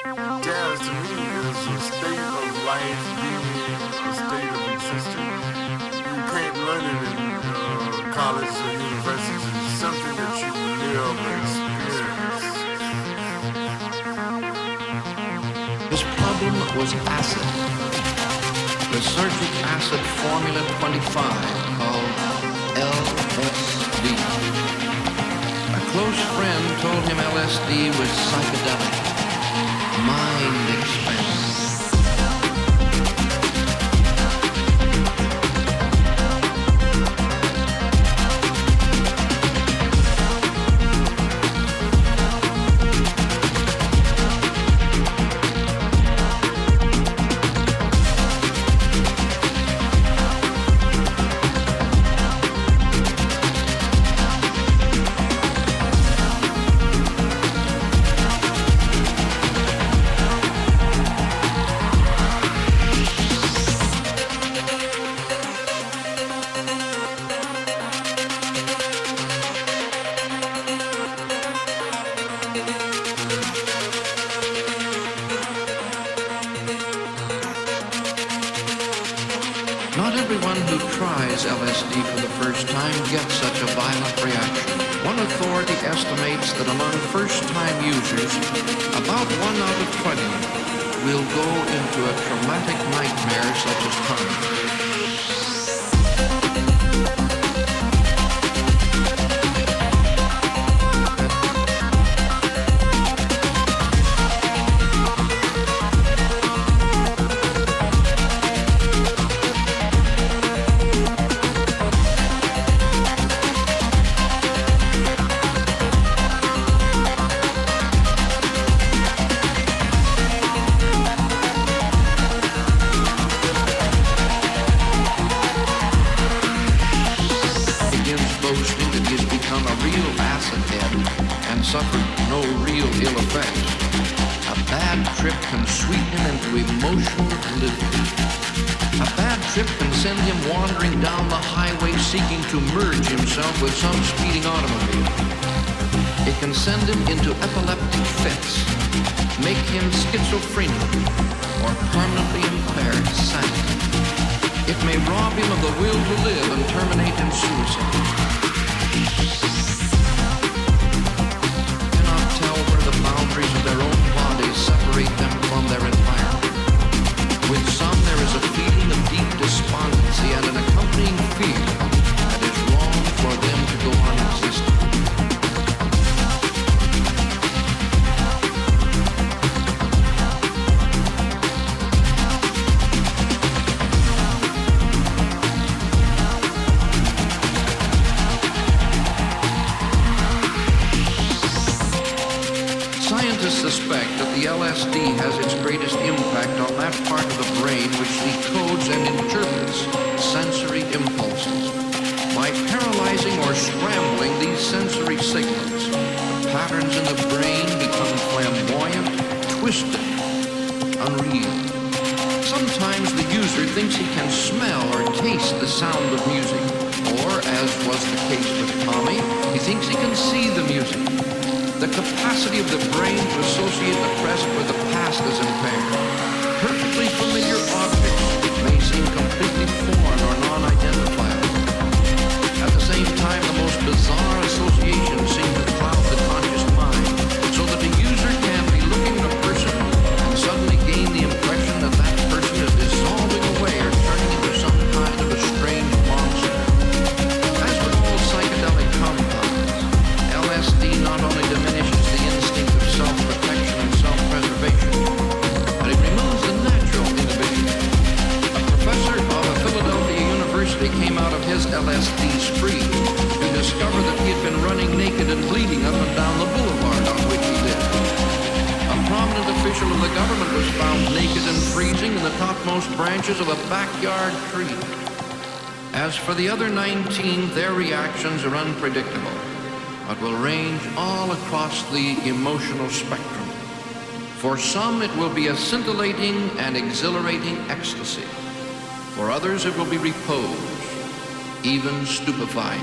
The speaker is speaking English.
Jazz to me is a state of life, being a state of existence. You can't learn it in college or university. It's something that you live and experience. His problem was acid. Lysergic acid formula 25 called LSD. A close friend told him LSD was psychedelic, mind expanding. Not everyone who tries LSD for the first time gets such a violent reaction. One authority estimates that among first-time users, about 1 out of 20 will go into a traumatic nightmare such as Tommy. Suffered no real ill effects. A bad trip can sweeten him into emotional oblivion. A bad trip can send him wandering down the highway seeking to merge himself with some speeding automobile. It can send him into epileptic fits, make him schizophrenic, or permanently impaired sanity. It may rob him of the will to live and terminate in suicide. Boundaries of their own bodies separate them from their environment. With some, there is a feeling of deep despondency and an accompanying fear that it's wrong for them to go on existing. Scientists suspect that the LSD has its greatest impact on that part of the brain which decodes and interprets sensory impulses. By paralyzing or scrambling these sensory signals, the patterns in the brain become flamboyant, twisted, unreal. Sometimes the user thinks he can smell or taste the sound of music, or, as was the case with Tommy, he thinks he can see the music. The capacity of the brain to associate the present with the past is impaired. Perfectly familiar objects may seem completely foreign or non-identifiable. At the same time, the most bizarre associations seem to cloud the conscious mind, so that a user can be looking at a person and suddenly gain the impression that that person is dissolving away or turning into some kind of a strange monster. As with all psychedelic compounds, LSD not only diminishes the instinct of self-protection and self-preservation, but it removes the natural inhibition. A professor of a Philadelphia university came out of his LSD spree to discover that he had been running naked and bleeding up and down the boulevard on which he lived. A prominent official of the government was found naked and freezing in the topmost branches of a backyard tree. As for the other 19, their reactions are unpredictable, but will range all across the emotional spectrum. For some, it will be a scintillating and exhilarating ecstasy. For others, it will be repose, even stupefying.